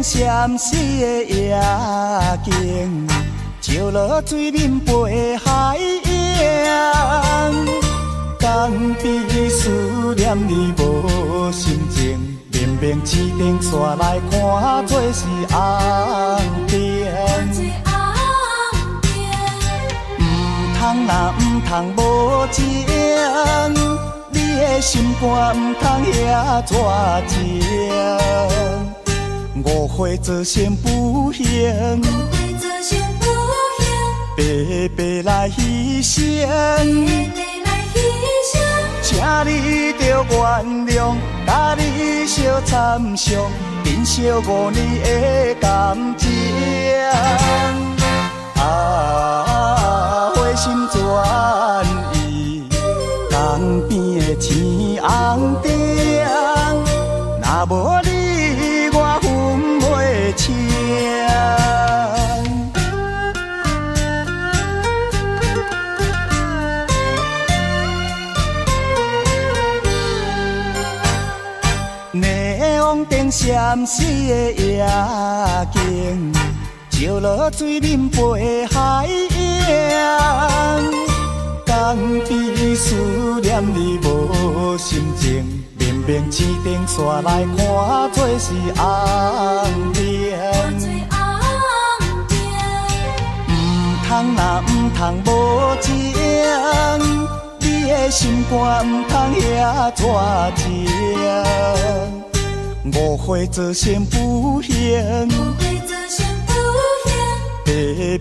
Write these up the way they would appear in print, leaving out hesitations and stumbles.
闪烁的夜景，照落水面陪海洋。江边思念你无心情，明明市顶煞来看做是红灯。唔通啦，唔通无情，你的心肝唔通遐绝情。误会造成不幸，白白来牺牲。请你着原谅，甲你相参详，珍惜5年的感情。花心转意，江边的青红灯，若无你我分袂清。霓虹灯闪烁的夜景，照落水面陪海洋。江边思念你无心情，明明市顶煞来看做是红灯。唔通啦，唔通无情，你的心肝唔通遐绝情。误会造成不幸，白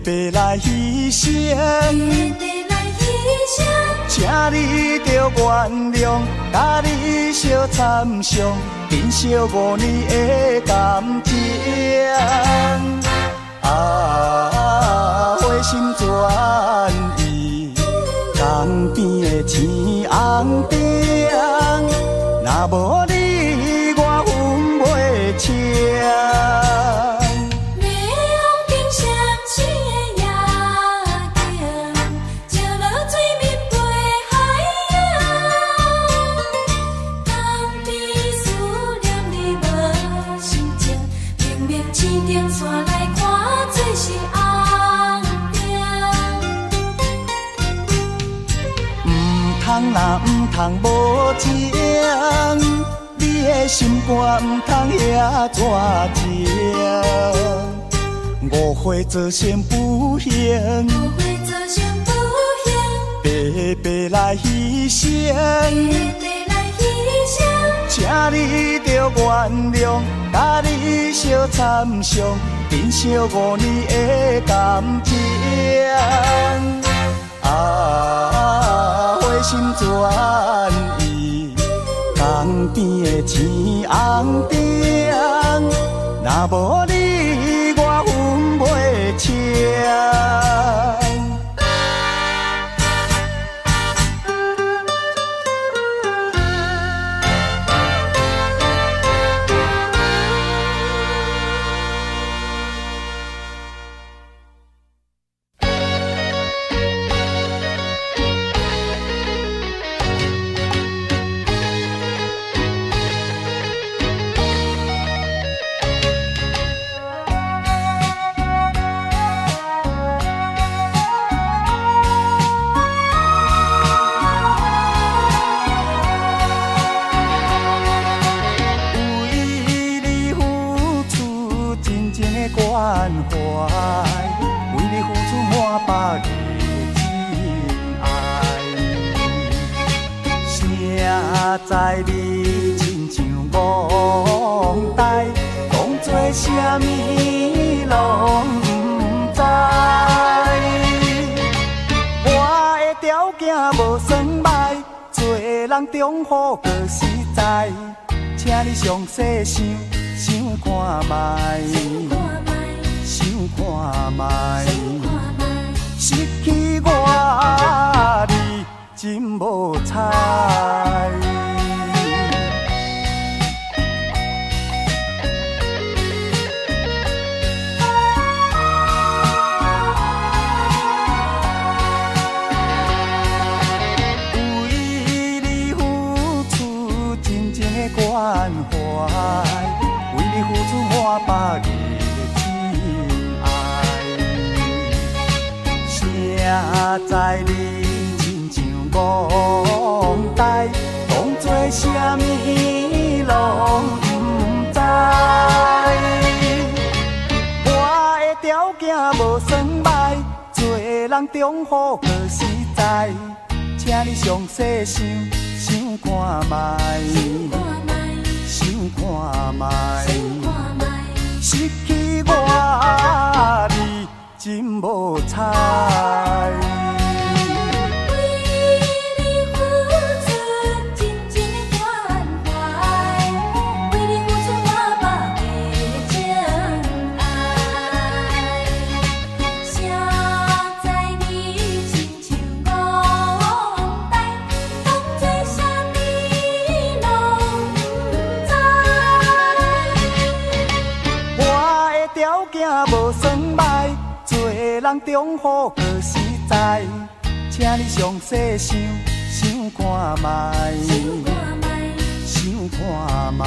白来牺牲。请你着原谅，甲你相参详，珍惜5年的感情。花心转意，江边的青红灯，若无你我分袂清。唔通啦，唔通无情，你的心肝唔通遐绝情。误会造成不幸，白白来牺牲。请你着原谅，甲你相参详，珍惜5年的感情。花心转意，江边的青红灯，若无你我分袂清。关怀，为你付出满百个真爱。谁知你亲像憨呆，讲做啥物拢不知。我的条件无算歹，做人忠厚搁实在，请你详细想看卖。想看卖，失去我你真无彩。为你付出真正的关怀，为你付出满百个。在你亲像憨呆，当作啥物拢不知。我的条件无算歹，做人忠厚可实在，请你详细想看觅，想看觅，失去我你真无彩。无算歹，做人忠厚可实在，请你详细想看觅，想看觅，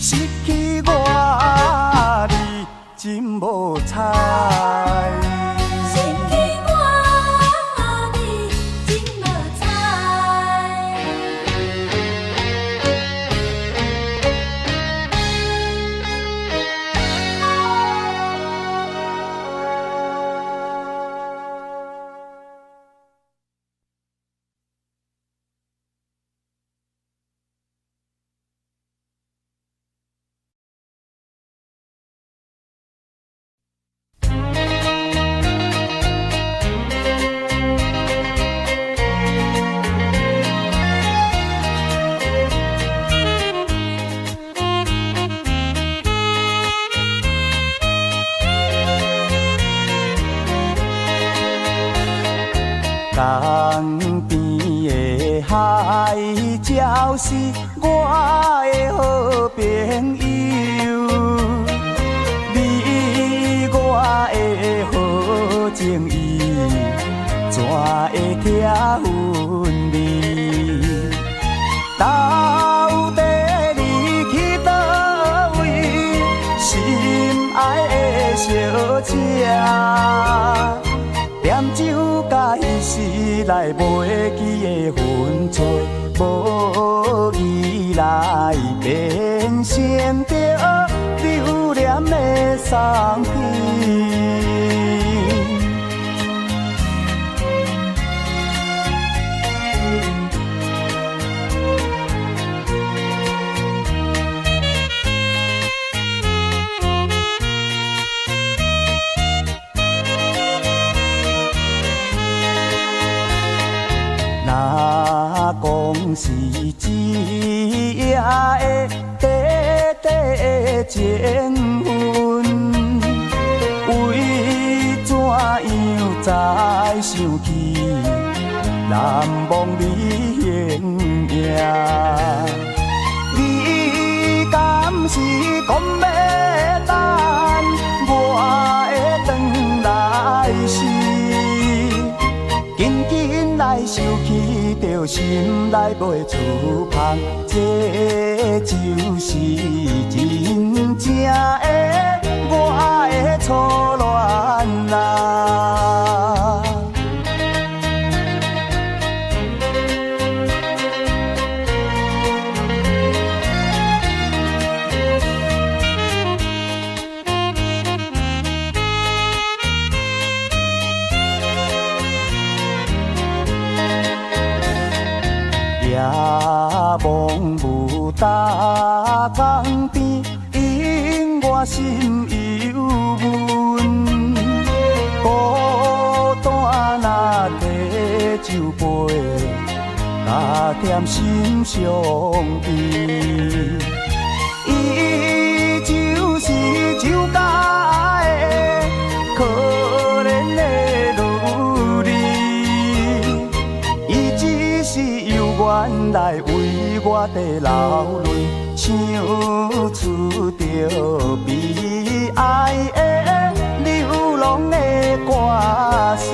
失去我你真无彩。江边的海鸟是我的好朋友，你我的好情谊，怎会听分离？到底你去倒位？心爱的小姐。点酒甲彼时来袂记的分做，无意来变成着留恋的送片。若讲是一夜的短短情分，为怎样再想起难忘你形影？你敢是讲要等我会转来时？紧紧来想起着心内袂触碰，这就是真正的我的初恋啦。夜望雾搭江边，引我心犹闷。孤单若摕酒杯，加添心伤悲。伊就是酒家的可怜的女儿，伊只是由原来为我地流泪，唱出着悲哀的流浪的歌词。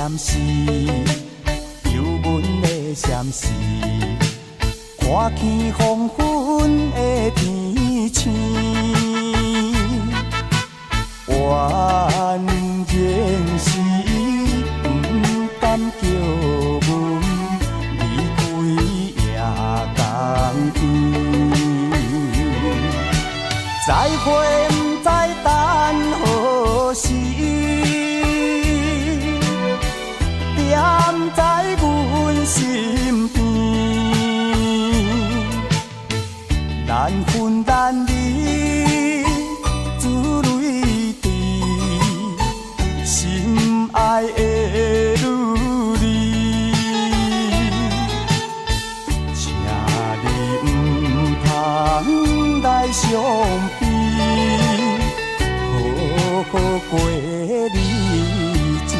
闪示，忧闷的闪示，看见黄昏的天星，怨情是不甘叫阮离开夜港边，再会不知等何时。踮在阮身边，难分难离，珠泪滴，心爱的女儿，请你不通来伤悲，好好过日子。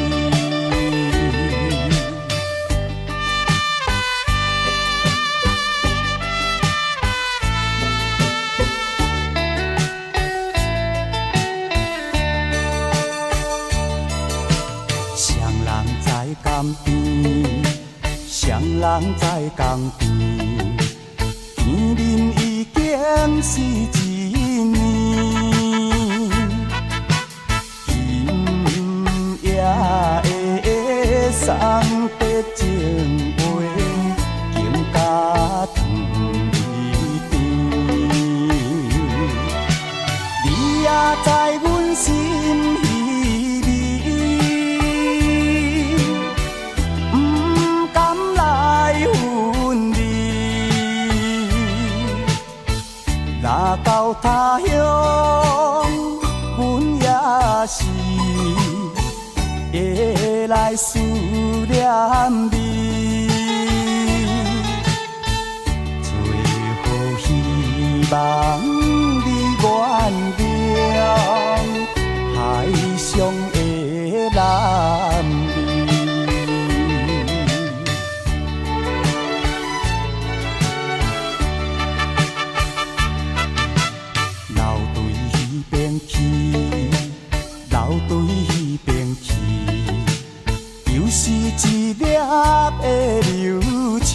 双人在江边，见面已经是一年。今夜的送别情话，更加长离甜。你也在阮心稀微。若到他乡，阮也是会来思念你。最后希望你原谅海上的男儿。流对彼边去，又是一粒的流星，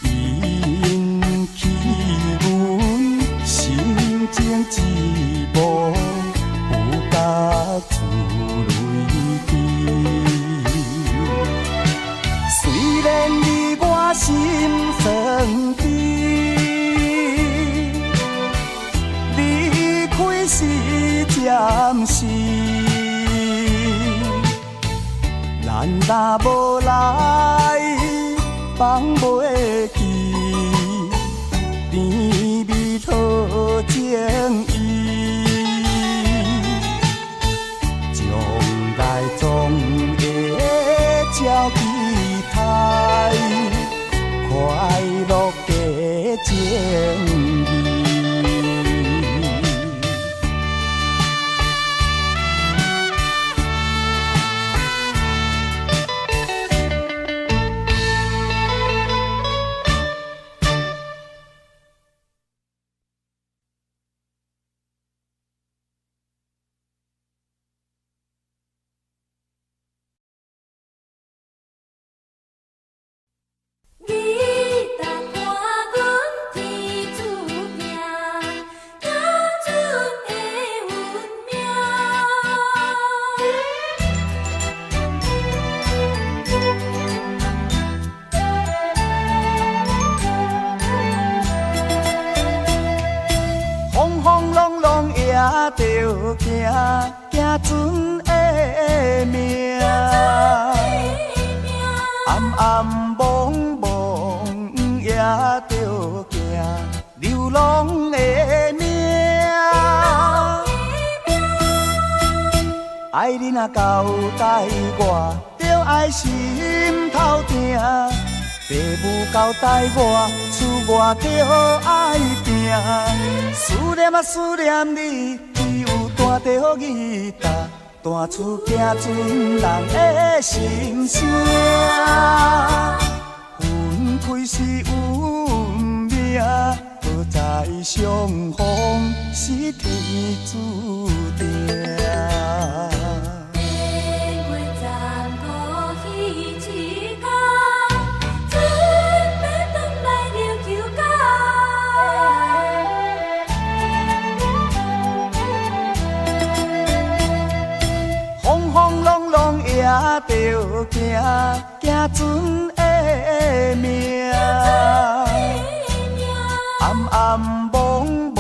引起阮心情寂寞，有甲珠泪滴。虽然离我心酸悲。是暂时，咱若无来放袂记，甜蜜好情意，将来总会照期待，快乐的情意。着行准的命，暗暗蒙蒙也着行流浪的命。爱你若交代我，着爱心头疼。父母交代我，厝外着爱行。思念啊思念你，只有弹着吉他，弹出行船人的心声。分开是运命，好在相逢是天注定。行船的命，暗暗蒙蒙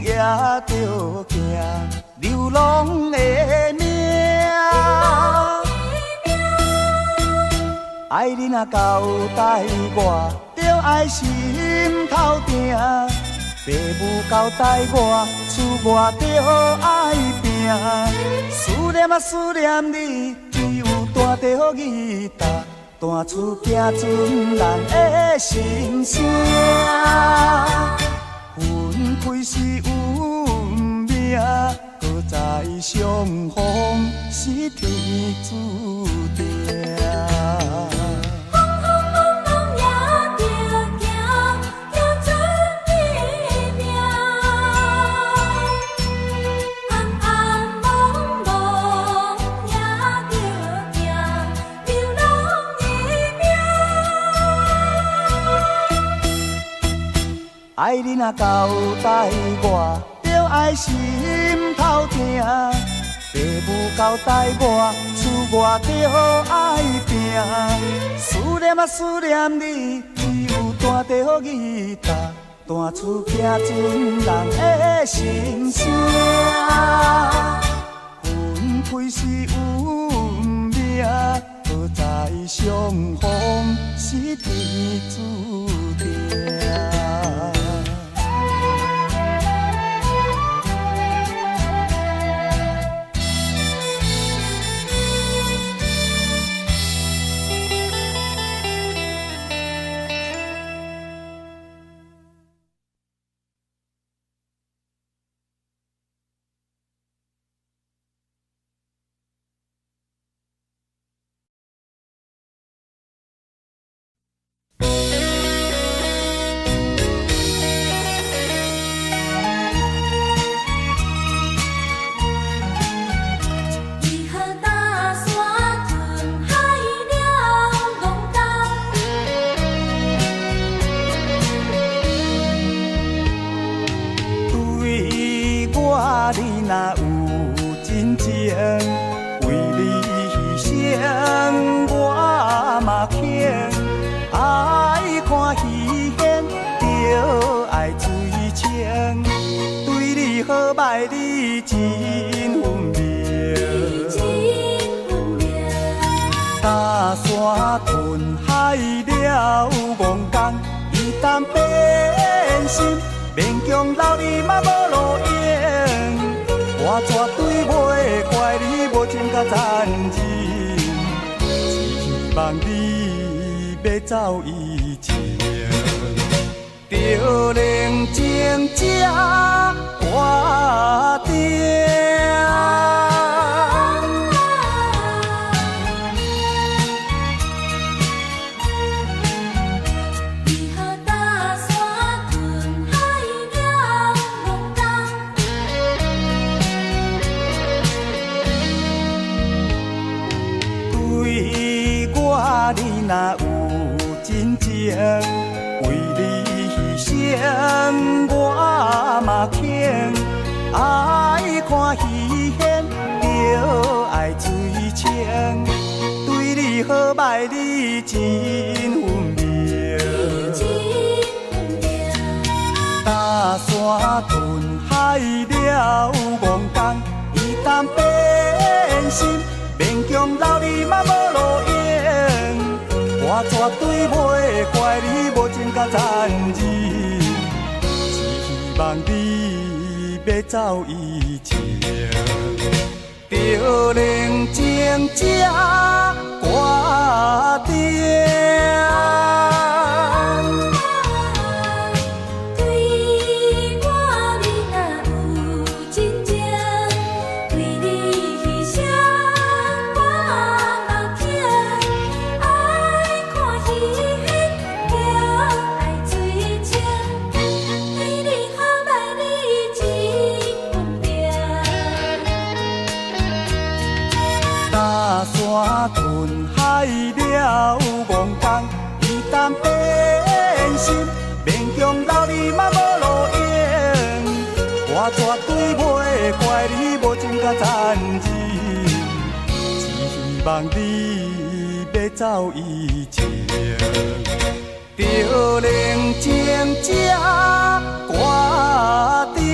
也着行流浪的命。爱你若交代我，着爱心头定。爸母交代我，厝外着爱拼。思念啊思念你，只有弹着吉他，弹出行船人的心声。分开是运命，搁再相逢是天注定。爱你若交代我，着爱心头定。爸母交代我，厝外着爱拼。思念啊思念你，只有弹着吉他，弹出行船人的心声。分开是运命，搁再相逢是天注定。你若有真情，为你牺牲我嘛肯。爱看戏现，着爱水清。对你好歹你真分明。搭山吞海了戆工，伊担变心。勉强留你嘛无路用，我绝对袂怪你无情甲残忍，只希望你要走以前，着冷静才决定。你若有真情，为你牺牲我嘛肯。爱看戏现，着爱水清。对你好歹你真分明。搭山吞海了戆工，伊担变心。勉强留你嘛无路用。我绝对袂怪你无情甲残忍，只希望你要走以前，着冷静才决定。山吞海了戆工，伊担变心，勉强留你嘛无路用。我绝对袂怪你无情甲残忍，只希望你要走以前，就冷静这决定。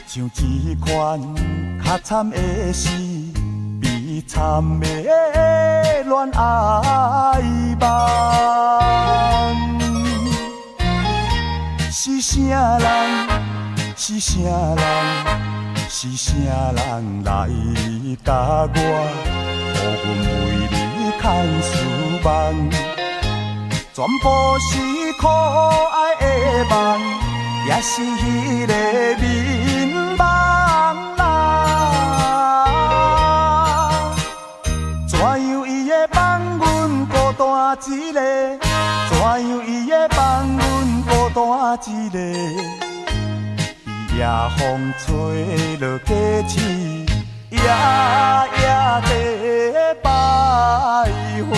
像一款较惨的事，悲惨的恋爱梦。是啥人？是啥人？是啥人来甲我，予阮为你牵思梦？全部是可爱的梦，也是迄个眠梦啦。怎样伊会放阮孤单一个？怎样伊会放阮孤单一个？夜风吹落街市，夜夜地徘徊。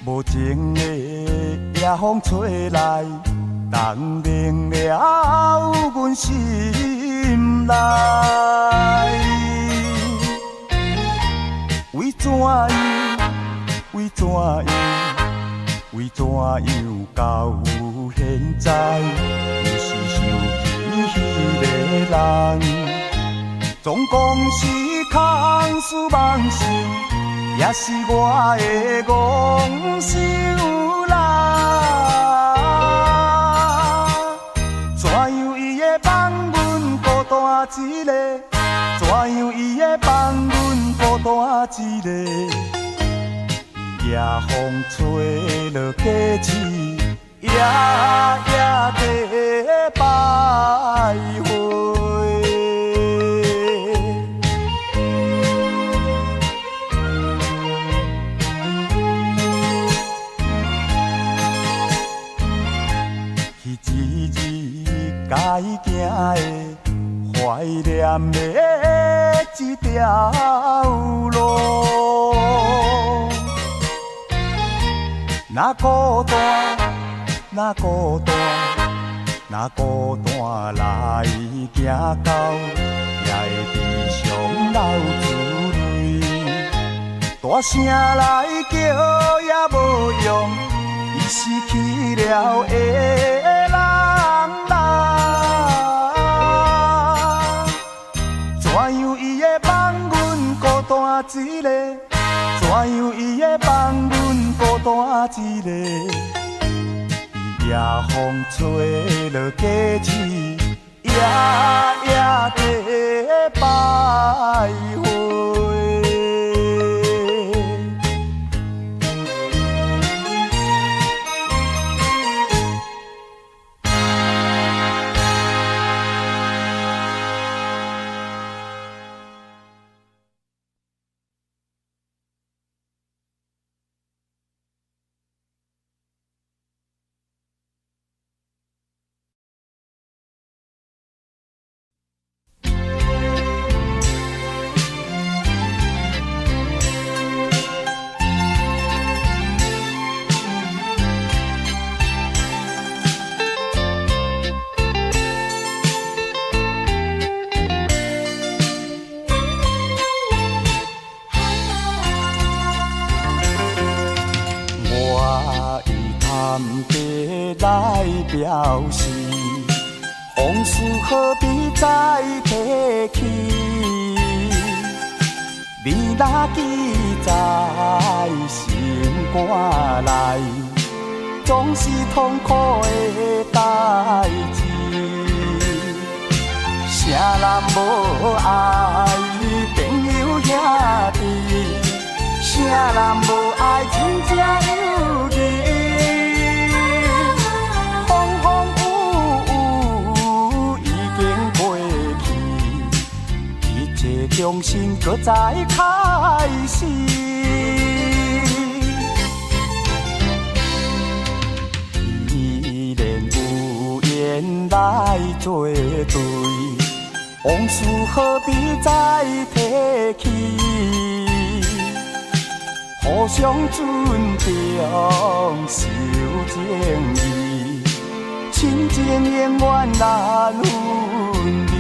无情的夜风吹来，冻凝了阮心内。为怎样？为怎样？为怎样到现在，还是想起迄个人？总讲是空思梦想。也是我的戆想啦，怎样伊会放阮孤单一个？怎样伊会放阮孤单一个？夜风吹落街市，夜夜地徘徊。该行的、怀念的一条路，若孤单，若孤单，若孤单来行到，也会悲伤流珠泪。大声来叫也无用，伊失去了的人啦。怎样伊会放阮孤单一个？怎样伊会放阮孤单一个？夜风吹落街市，夜夜地徘徊。表示，往事何必再提起？你若记在心肝内，总是痛苦的代志。谁人无爱朋友兄弟？谁人无爱亲情友谊？风风雨雨已经过去，一切重新搁再开始。依然有缘来作对，往事何必再提起？互相尊重，守情义，亲情永远难分离。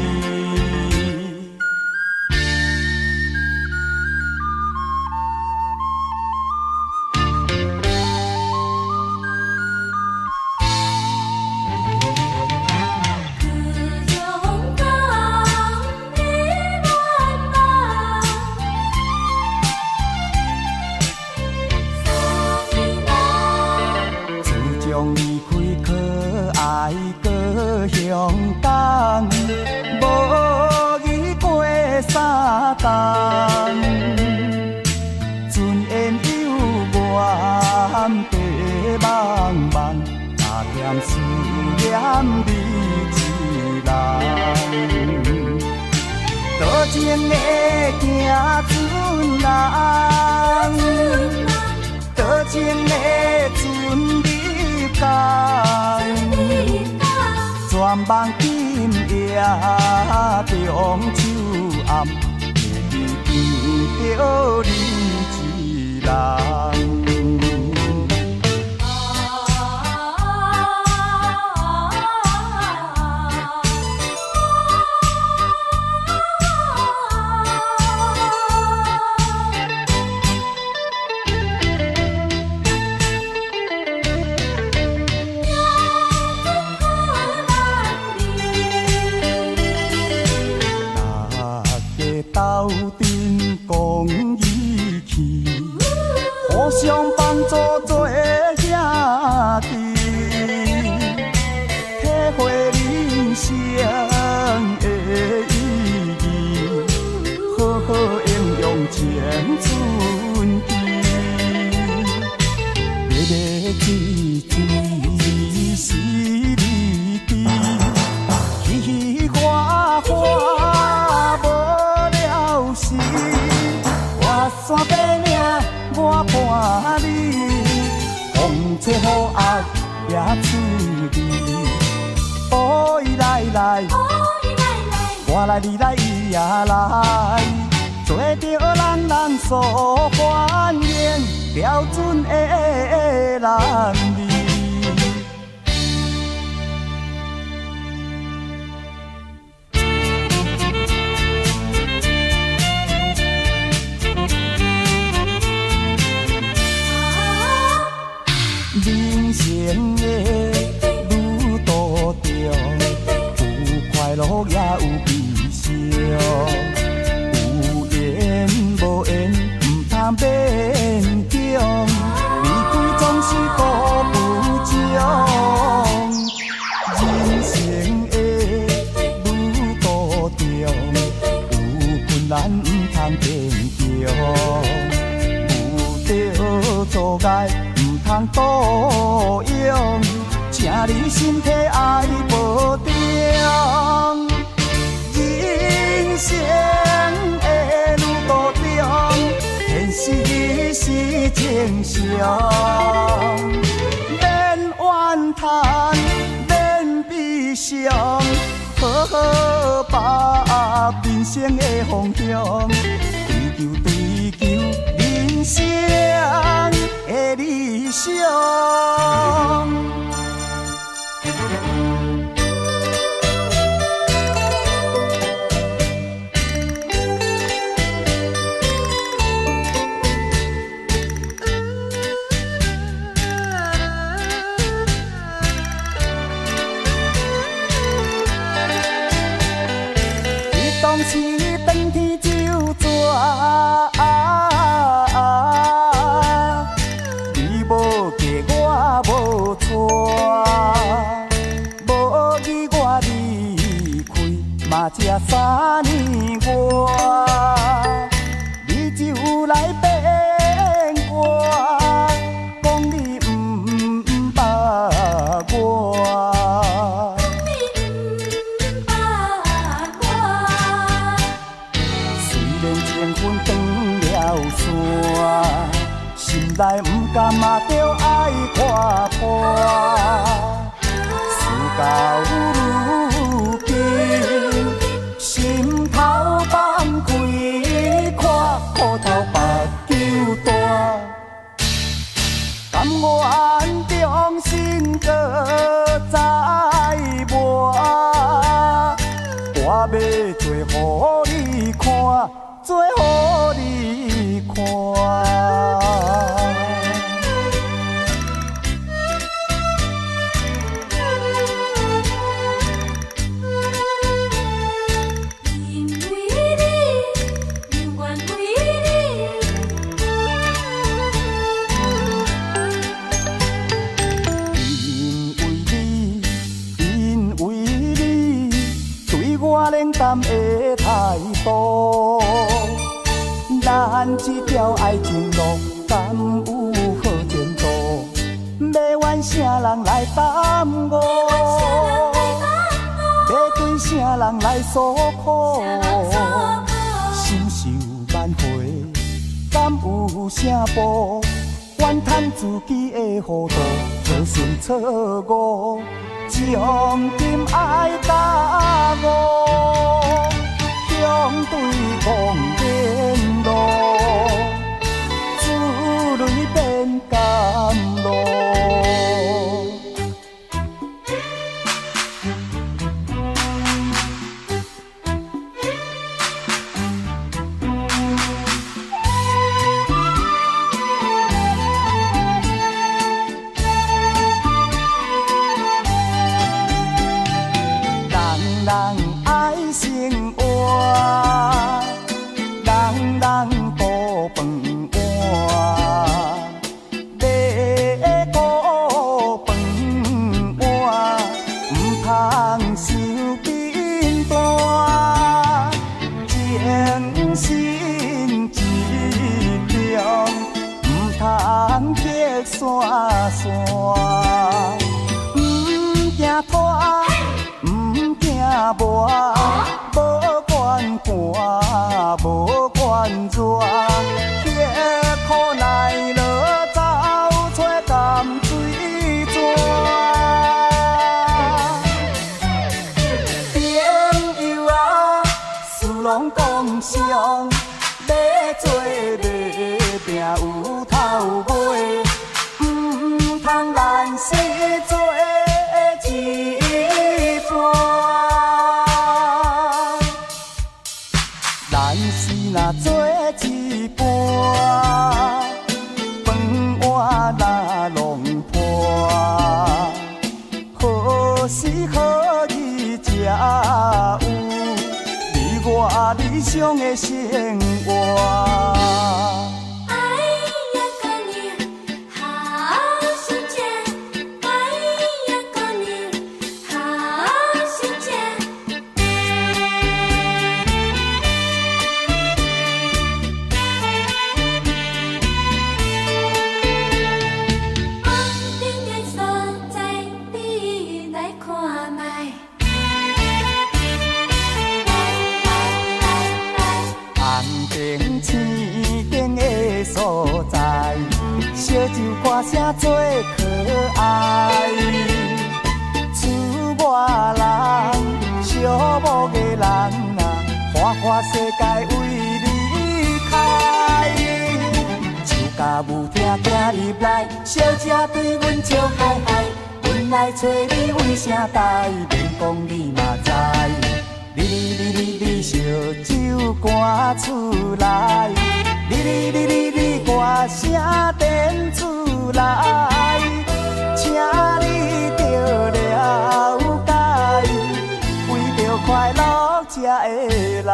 思念你一人，多情的行船人，多情的船入港，全望今夜中秋暗，见着你一人。斗阵讲义气，互相帮助做兄弟，体会人生的意义，好好应用青春期，日日追追是你的，喜喜欢欢。我山爬岭，我伴你，风吹雨压也出你。哦，伊来来，我来你来伊也来，做着人人所欢迎标准的男儿。人生的路途中，有快乐也有悲伤，有缘无缘唔通勉强，离开总是顾不将。人生的路途中，有困难唔通坚强，有着阻碍。通多用，请你身体爱保重。人生的路途中，现实是正常，免怨叹，免悲伤，好好把人生的方向，追求人生的理想。总是转天就逝。你无嫁我无娶，无义我离开，嘛才3年外，你就来变我，讲你不捌我。心内不甘嘛，着爱看破。事到如今，心头放开，看苦头目睭大。甘愿重新搁再磨，我要做予你看，做予你看。我冷淡的态度，咱这条爱情路敢有好前途？要怨啥人来耽误？要对啥人来诉苦？心受万回，敢有啥补？怨叹自己的糊涂，错顺错误。将金爱甲我，相对讲言路，珠泪变甘露。人爱生活，人多饭碗，要顾饭碗，唔通伤紧单，情深一条，唔通激散散，唔惊拖。无管寒，无管热，迄苦耐落走出淡水泉。朋友啊，事拢讲上，要做要拼有头尾，唔通咱生做一半。若做一半，饭碗若弄破，何时何以才有你我理想的生活？所在，小酒歌声最可爱。厝外人，小某个人啊，花花世界为你开。酒家舞听听入来，小姐对阮笑嗨嗨，阮来找你为啥代？免讲你嘛知。你烧酒赶厝来，你歌声电出来，请你着了解，为着快乐才会来。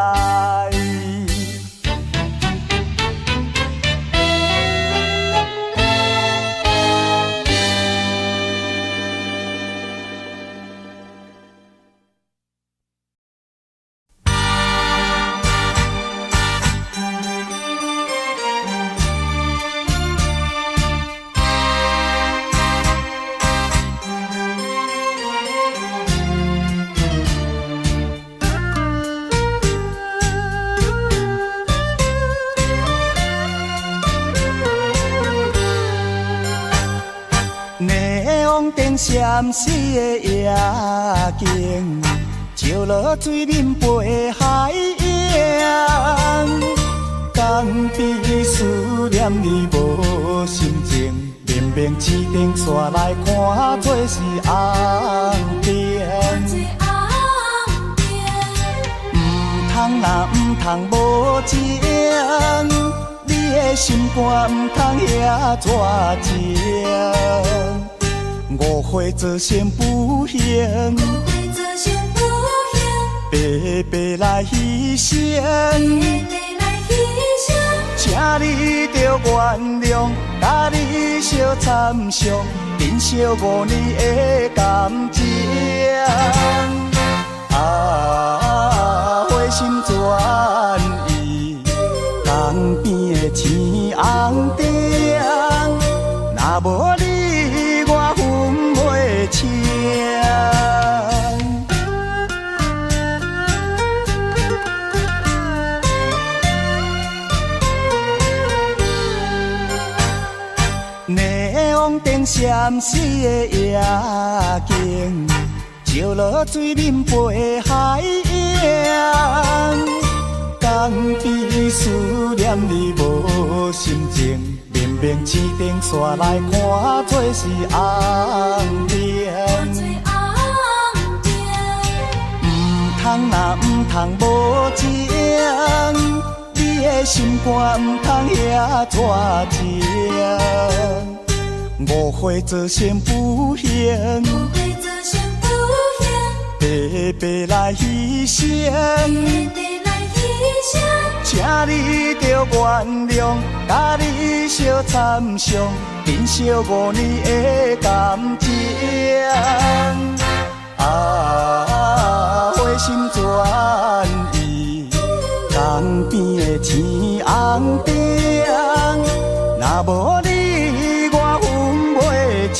闪烁的夜景，照落水面陪海洋。江边思念你无心情，明明市顶煞来看做是红灯。唔通无情，你的心肝唔通遐绝情。误会做成不幸，白白来牺牲。请你着原谅，甲你相参详，珍惜5年的感情。花心转意，江边的青红灯，若无你，我分袂清。霓虹灯闪烁的夜景，照落水面陪海洋。江边思念你无心情，明明市顶煞来看做是红灯。唔通无情，你的心肝唔通遐绝情。误会做成不幸，白白来牺牲。请你着原谅，甲你相参详，珍惜5年的感情。花心转意，江边的青红灯，若无你，我分袂清。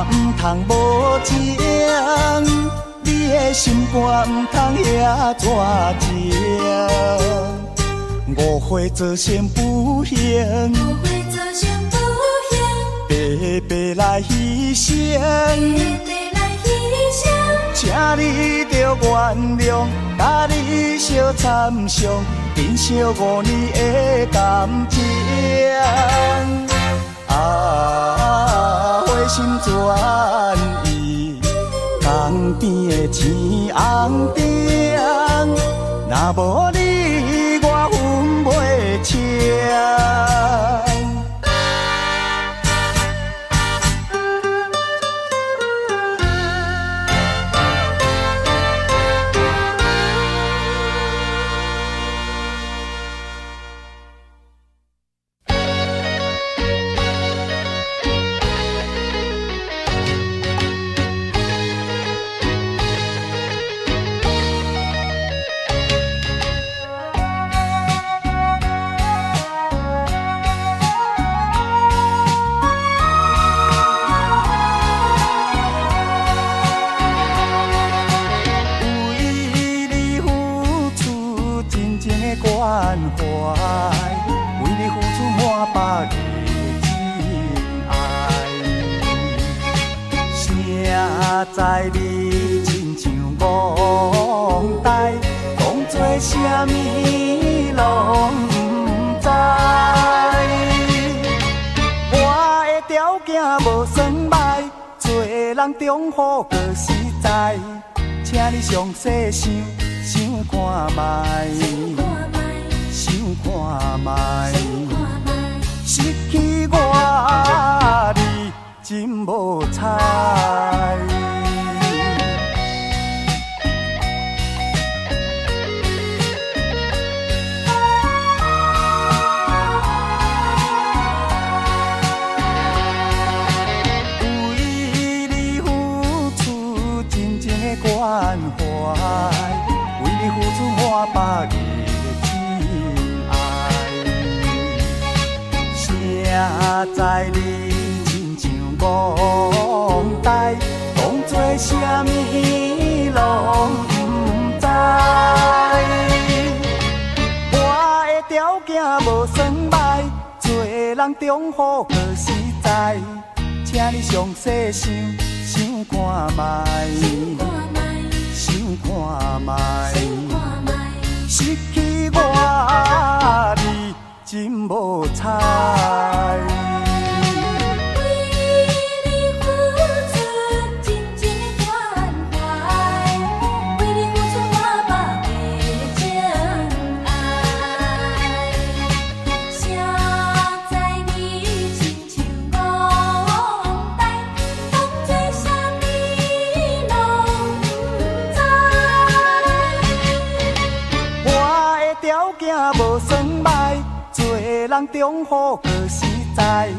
唔通无情，你的心肝唔通遐绝情。误会做成不幸，白白来牺牲。请你着原谅，甲你相参详，珍惜5年的感情。花心转意，江边的青红灯，若无你，我分袂清。关怀，为你付出满百个真爱。谁知你亲像憨呆，讲做啥物拢不知。我的条件无算歹，做人忠厚搁实在，请你详细想看卖。想看卖，失去我你真无彩。为你付出真正的关怀，为你付出满百个。知你亲像憨呆，讲做啥物拢不知。我的条件无算歹，做人忠厚可实在，请你详细想看觅，想看觅，失去我你真无彩。无算歹，做人忠厚可实在，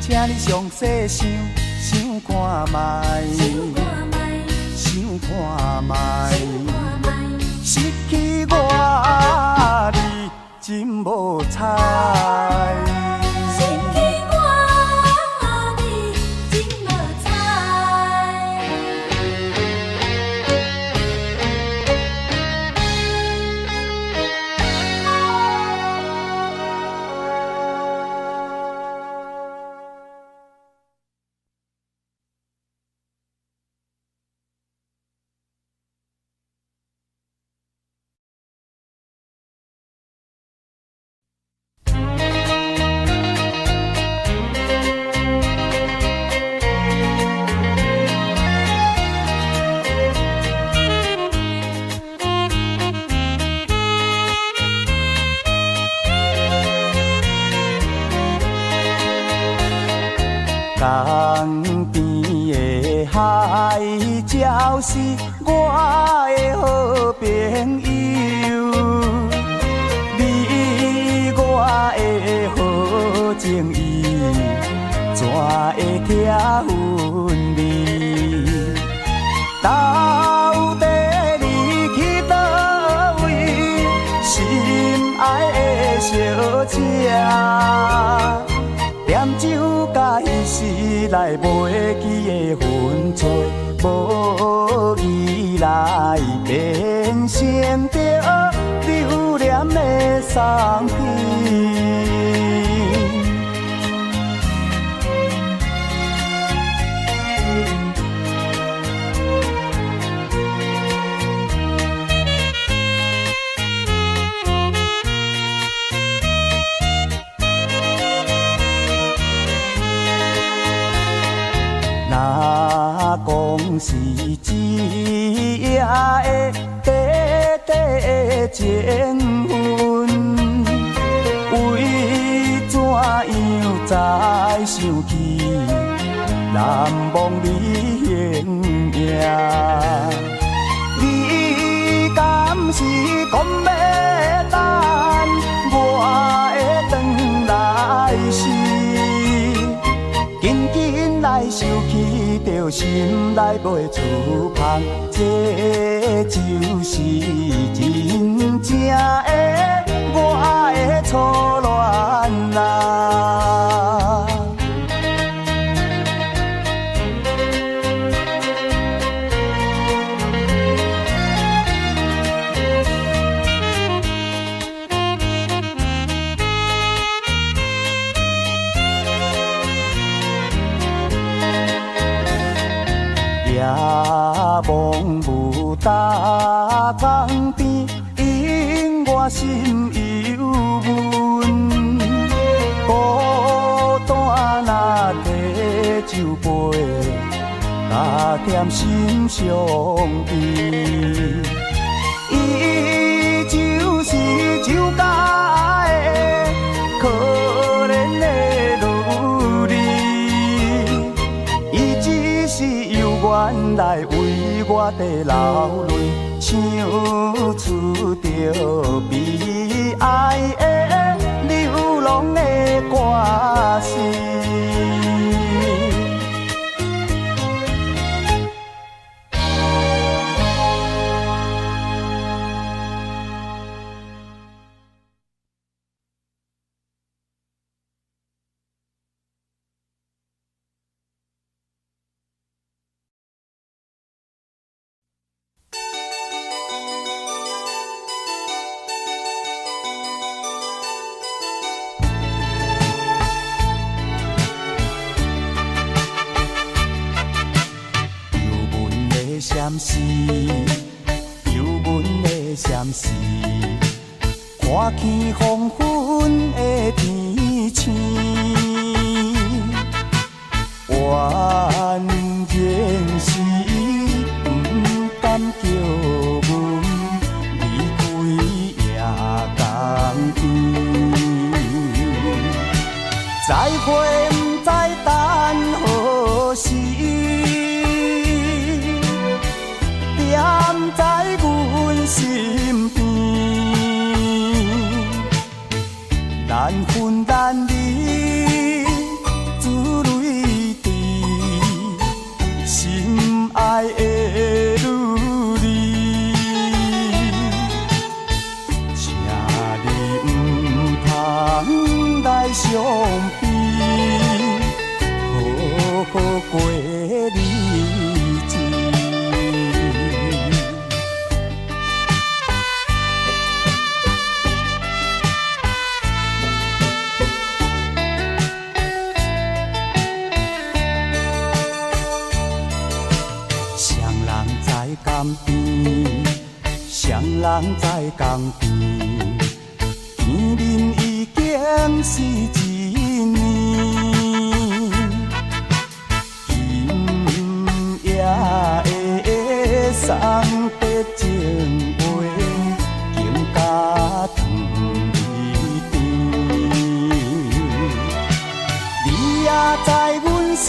请你详细想看觅，想看觅，失去我你真无彩。江边的海鸟是我的好朋友，你我的好情谊，怎会听分离？到底你去倒位？心爱的小姐。点酒甲彼时来袂记的分做，无意来变成着留恋的送片。若讲是一夜的短短情分，为怎样再想起难忘你形影？你敢是讲要等我会转来时？紧紧来想起着心内袂出芳，这就是真正的我的初恋啦。夜望雾搭江边，引我心犹闷。孤单若摕酒杯，加添心伤悲。伊就是酒家的可怜的女儿，伊只是由原来为我地流泪，唱出着悲哀的流浪的歌词。闪示，忧闷的闪示，看见黄昏的天星，怨情是不甘叫阮离开夜港边，再会不知等何时。踮在阮身边，难分难离，珠泪滴，心爱的女儿，请你不通来伤悲，好好过日子。双人在江边，见面已经是一年。今夜的送别情话，更加长一点。你也在阮心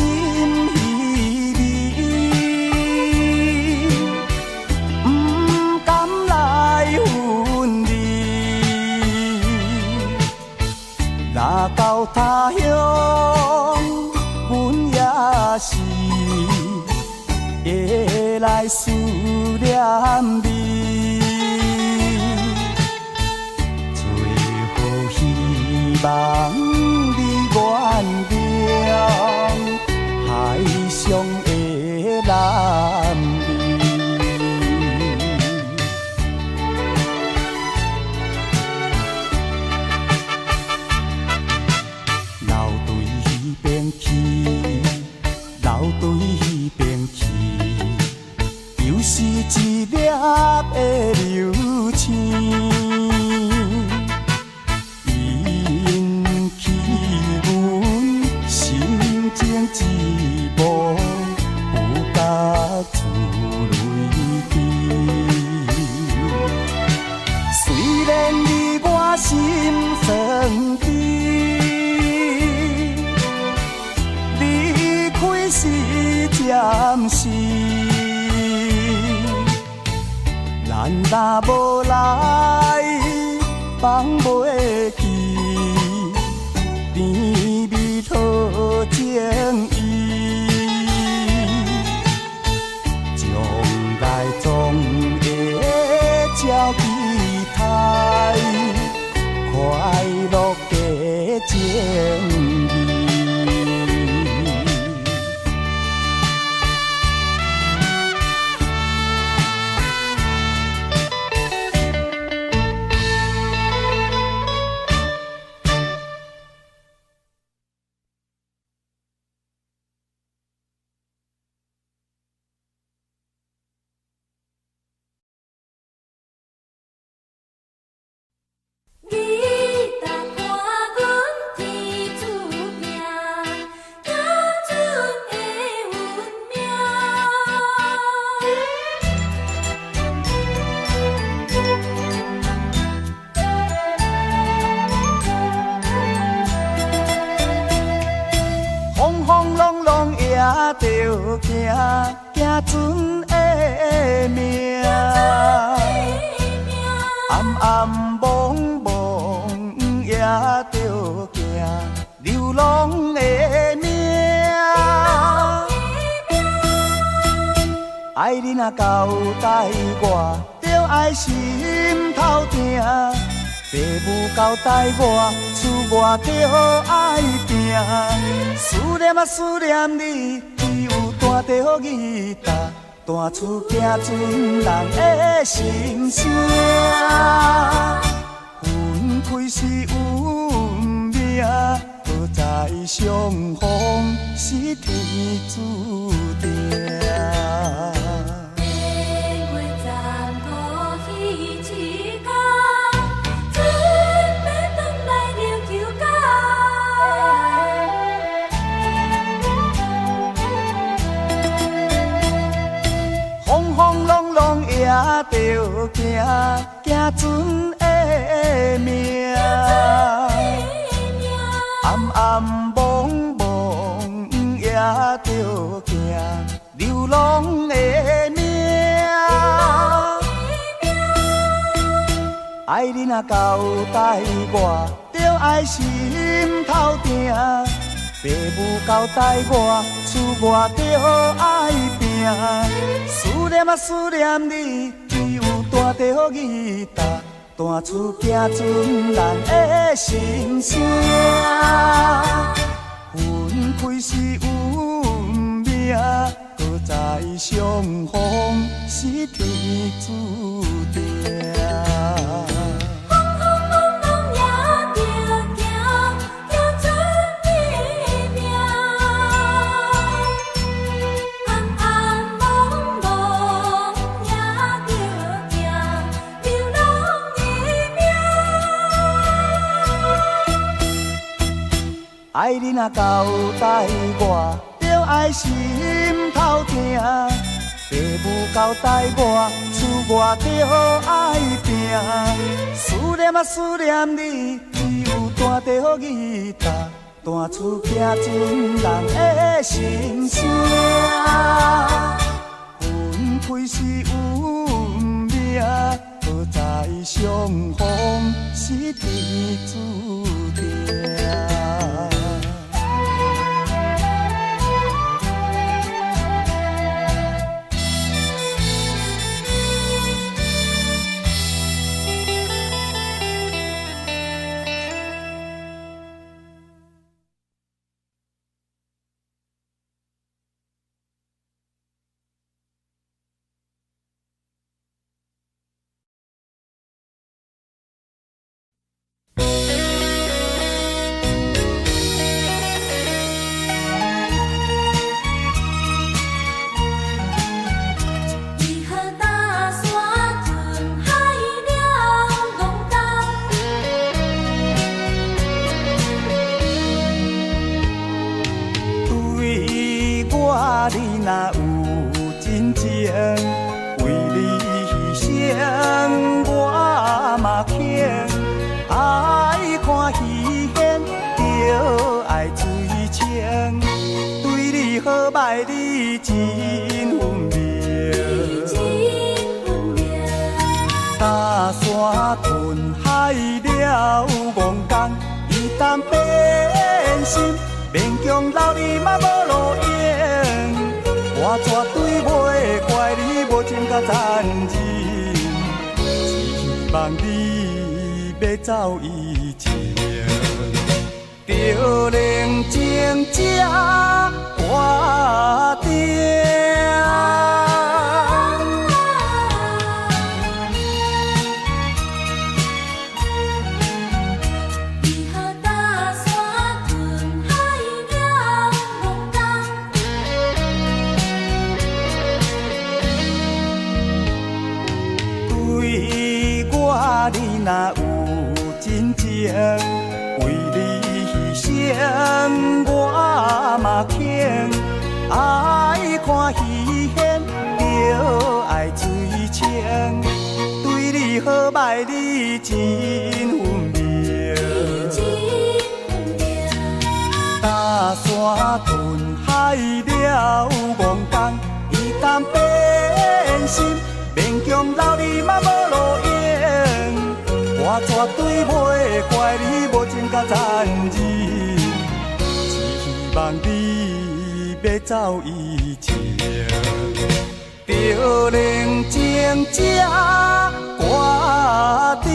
稀微。若到他乡，阮也是会来思念你。最后希望你原谅海上的男儿。流对彼边去，又是一粒的流星，引起阮心情寂寞，有甲珠泪滴。虽然离我心酸悲。是暂时，咱若无来放袂记，甜蜜好情意，将来总会照期待，快乐的情意。着行准的命，暗暗蒙蒙也着行流浪的命。爱你若交代我，着爱心头疼。父母交代我，厝我着爱行。思念啊思念你，只有弹着吉他，弹出行船人的心声。分开是运命，好在相逢是天注定。行船的命，暗暗蒙蒙也着行流浪的命。爱你若交代我，着爱心头定。父母交代我，厝外着爱拼。思念啊思念你，只有弹着吉他，弹出行船人的心声。分开是运命，搁再相逢是天注定。爱你若交代我，着爱心头定。父母交代我，厝外着爱拼。思念啊思念你，只有弹着吉他，弹出行船人的心声。分开是运命，搁再相逢是天注定。你若有真情，为你牺牲我嘛肯。爱看戏现，着爱水清。对你好歹你真分明。搭山吞海了戆工，伊担变心。勉强留你嘛无路用，我绝对袂怪你无情甲残忍，希望你要走以前，着冷静才决定。你若有真情，为你牺牲我嘛肯。爱看戏现，着爱水清。对你好歹你真分明。搭山吞海了戆工，伊担变心。勉强留你嘛无路用。我绝对袂怪你无情甲残忍，希望你要走以前，着冷静才决定。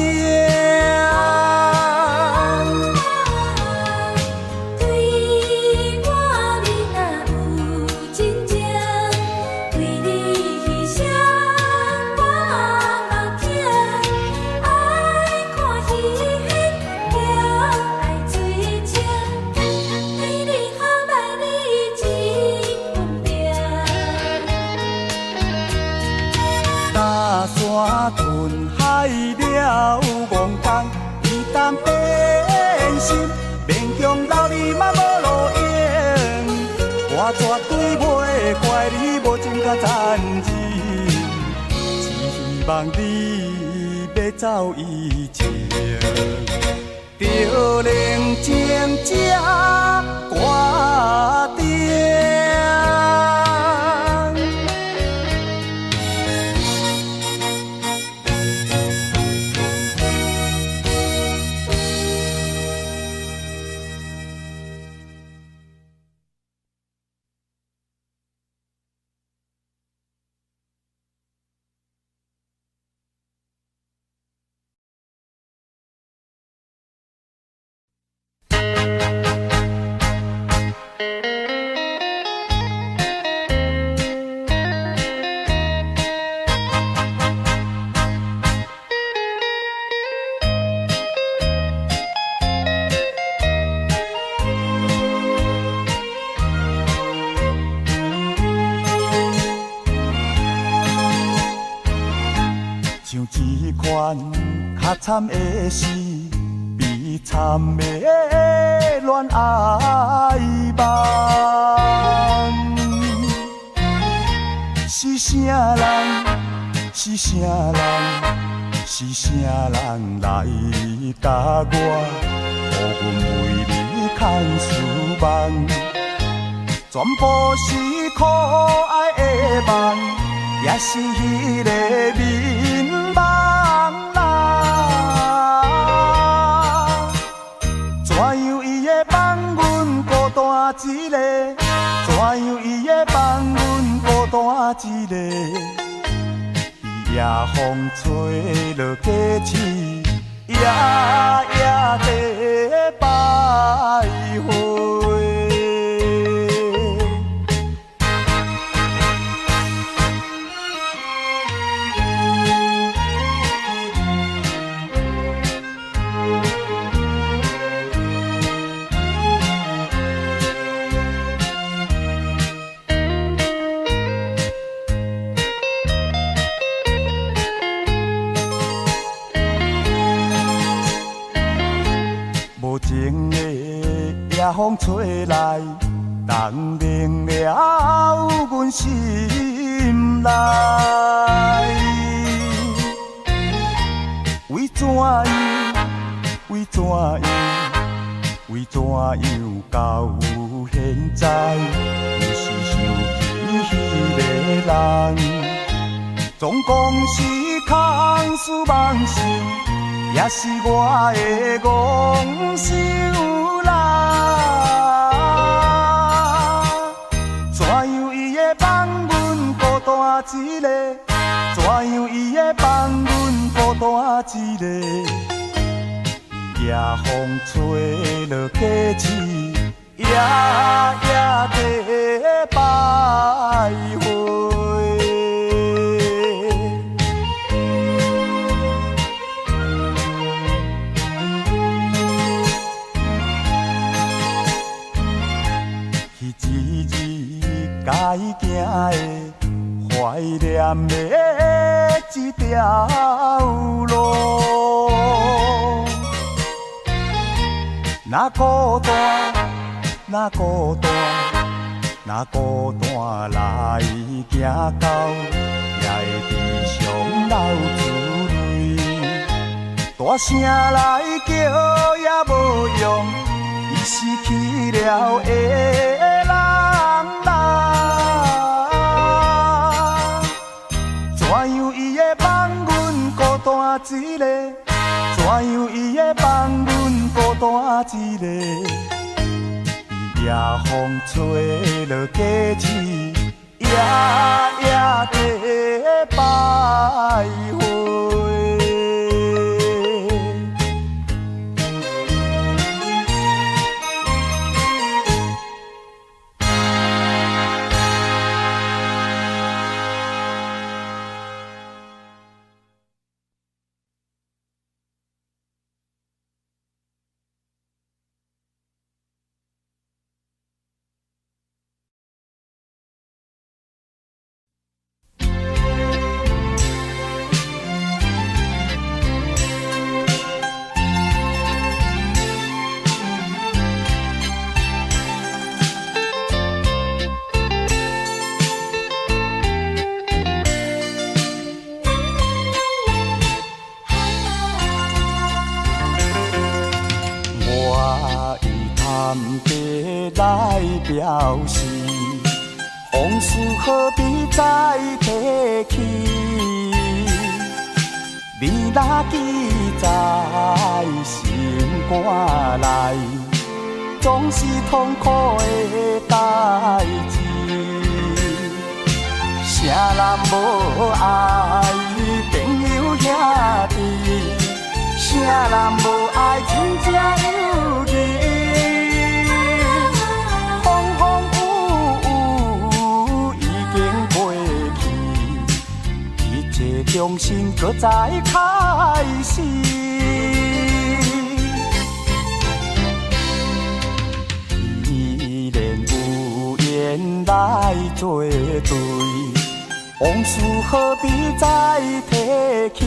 山吞海了戆工，伊担变心，勉强留你嘛无路用。我绝对袂怪你无情甲残忍，希望你要走以前，就冷静这决定。像一款较惨的事，悲惨的恋爱梦。是啥人？是啥人？是啥人来甲我，予阮为你牵思梦？全部是可爱的梦，也是迄个眠梦啦。怎样伊会放阮孤单一个？怎样伊会放阮孤单一个？夜风吹落街市，夜夜地徘徊。无情的夜风吹来，冻凝了阮心内。为怎样？为怎样？为怎样到现在，还是想起迄个人？总讲是空思梦想。也是我的戆手啦，怎样伊会放阮孤单一个？怎样伊会放阮孤单一个？夜风吹落街市，夜夜地徘徊。该行的、怀念的一条路，若孤单，若孤单，若孤单来行到，也会悲伤流珠泪。大声来叫也无用，伊失去了的人啦。怎样伊会放阮孤单一个？怎样伊会放阮孤单一个？夜风吹落街市，夜夜地徘徊。以谈地来表示，往事何必再提起？你若记在心肝内，总是痛苦的代志。啥人无爱朋友兄弟？啥人无爱亲情友谊？风风雨雨已经过去，一切重新搁再开始。依然有缘来作对，往事何必再提起？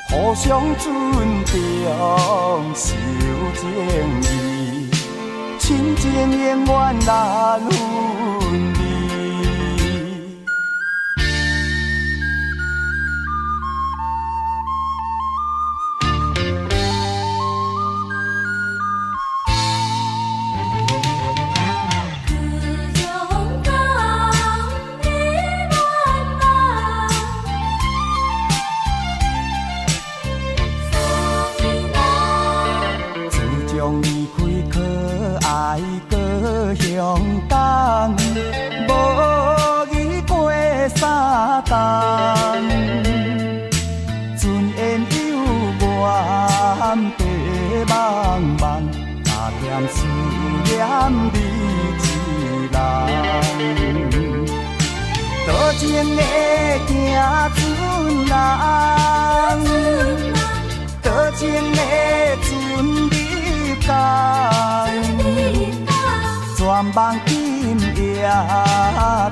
互相尊重，守情义，亲情永远难分离。思念你一人，多情的行船人，多情的船入港，全望今夜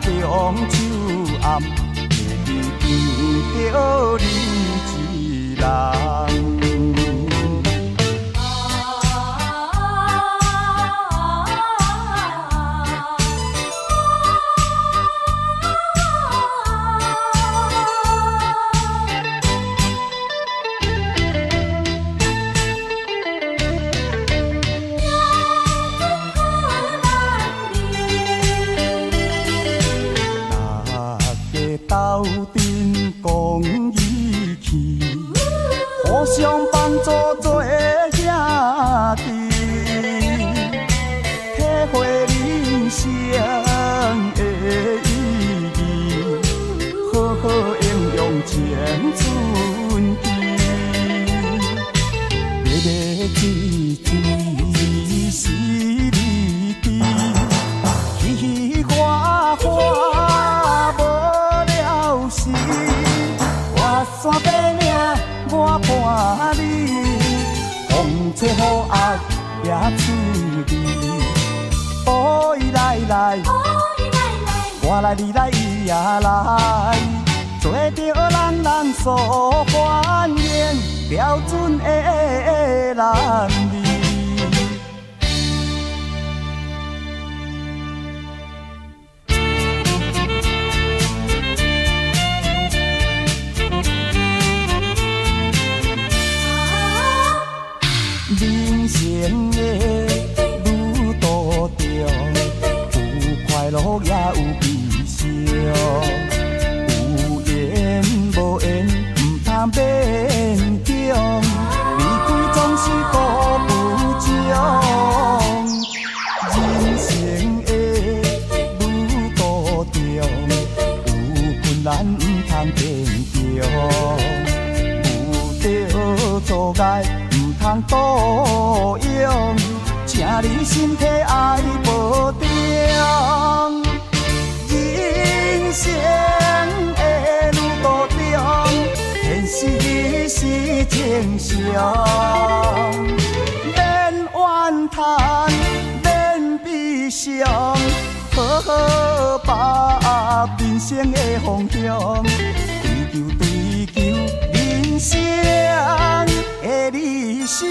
中秋暗，见着你一人。斗阵讲义气，互相帮助做兄弟，体会人生的意义，好好应用青春期。日日追追是你的，喜喜欢欢。我山爬岭，我伴你，风吹雨压也出味。哦，伊来来，我来你来伊也来，做着人人所欢迎标准的男儿。人生的路途中，有快乐也有悲伤，有缘无缘不通勉强，离开总是顾不将。人生的路途中，有困难不通勉强，有着阻碍通多用，请你身体爱保重。人生的路途中，现实是正常，免怨叹，免悲伤，好好把人生的方向，追求人生的理想。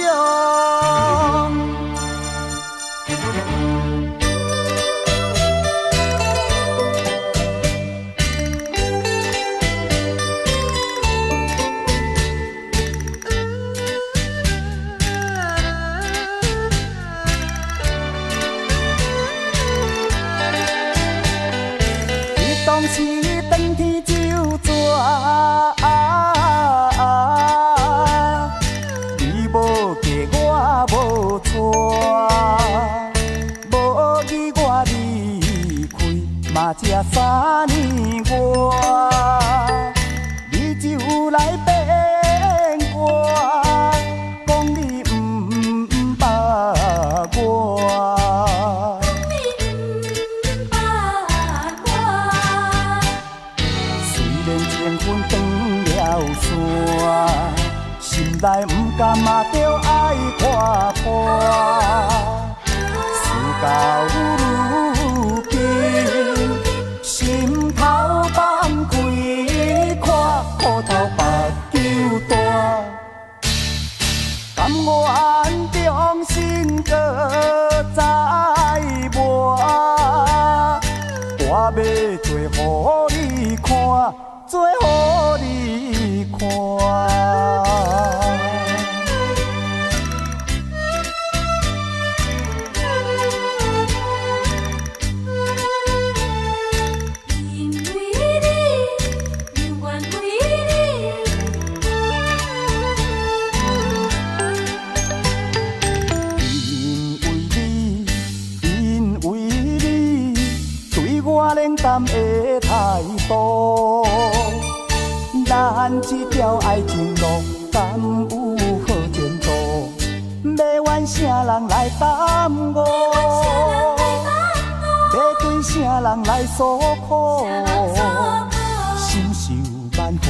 总是转天就逝。你无嫁我无娶，无义我离开，嘛才3年外，你就来变我，讲你不捌我。心内不甘嘛，着爱看破。事到如今，心头放开，看苦头目睭大。甘愿重新搁再磨，我要做予你看。做予你看。因为你对我冷淡的态度。咱这条爱情路，敢有好前途？要怨啥人来耽误？要对啥人来诉苦？心受万回，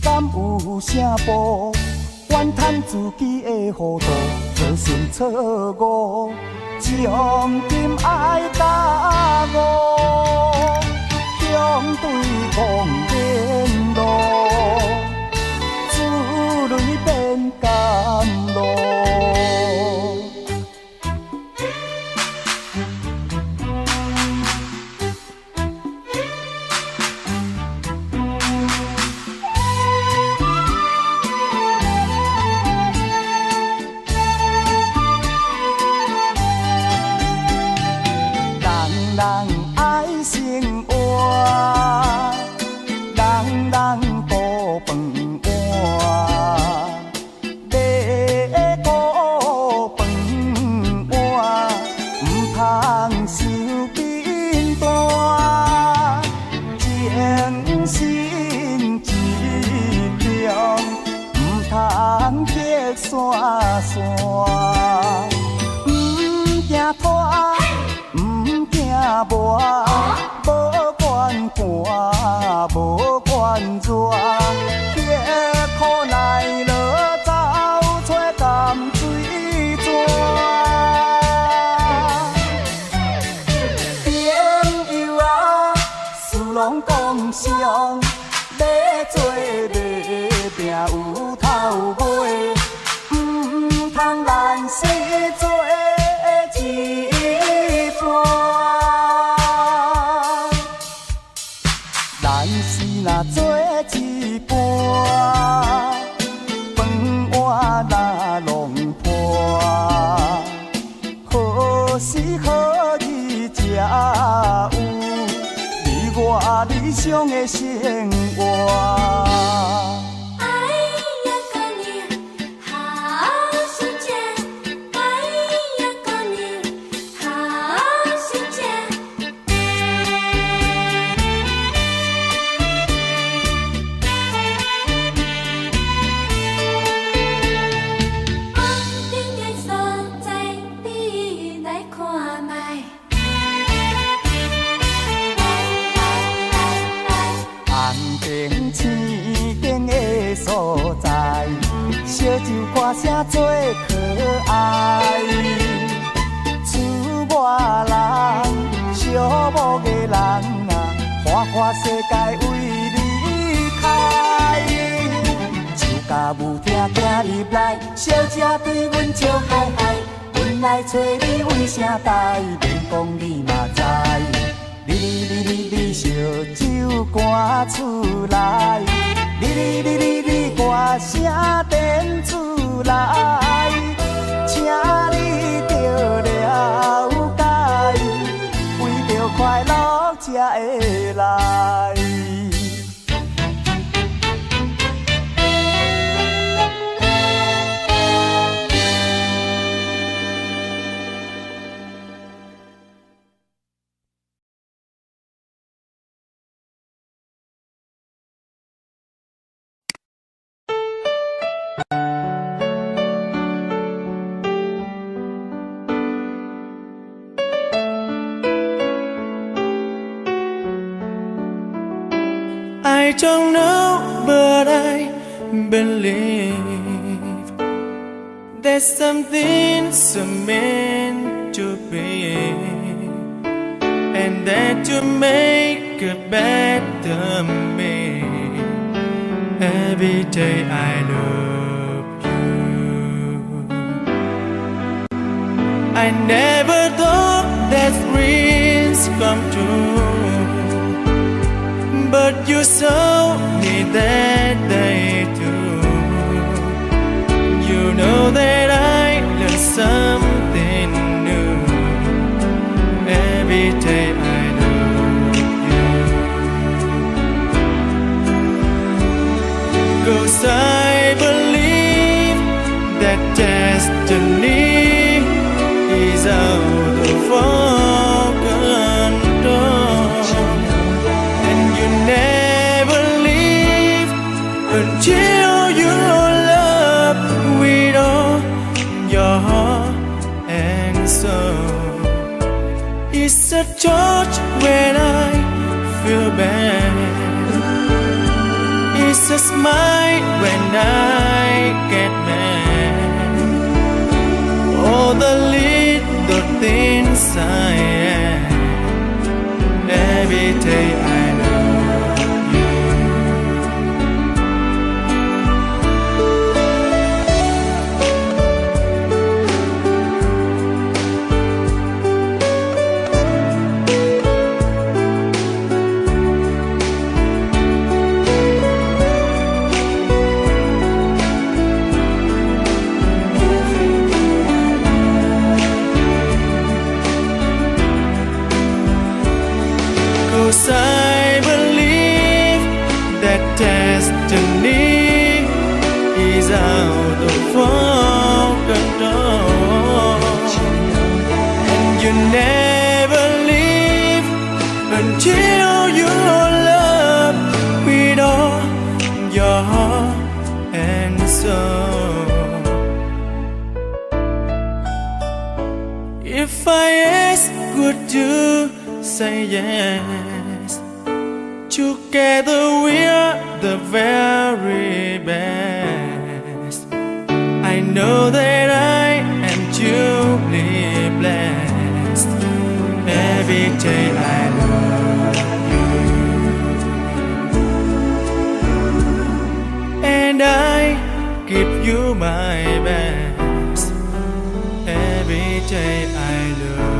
敢有啥补？怨叹自己的糊涂，错心错误，将今爱甲我，相对讲言路，珠泪变甘露。山山，不惊拖，不惊磨，无管寒，无管热，刻苦耐劳，走出淡水泉。朋友啊，事拢讲上，要做要拼有头尾。通咱生做一半，咱是若做一半，饭碗若弄破，好时好日才有你我理想的生活。所在，小酒歌声最可爱。厝外人，小某个人啊，花花世界为你开。酒家舞听听入来，小姐对阮笑嗨嗨。阮来找你为啥代？免讲你嘛知。你烧酒赶厝来。你歌声电出来，请你着了解，为着快乐才会来。I don't know, but I believe there's something so meant to be, and that to make a better me. Every day I love you. I never thought that dreams come true, but you saw me that day too. You know that I learned something new. Every day I love you. 'Cause I believe that destiny is out of our control, and you never leave until you love with all your heart and soul. It's a touch when I feel bad, it's a smile when I get mad. All the little things I am. Every day I love you. Cause I believe that destiny is out of our control, and you never leave until you love with all your heart and soul. If I ask, would you say yes? Together we're the very best. I know that I am truly blessed. Every day I love you, and I give you my best. Every day I love you.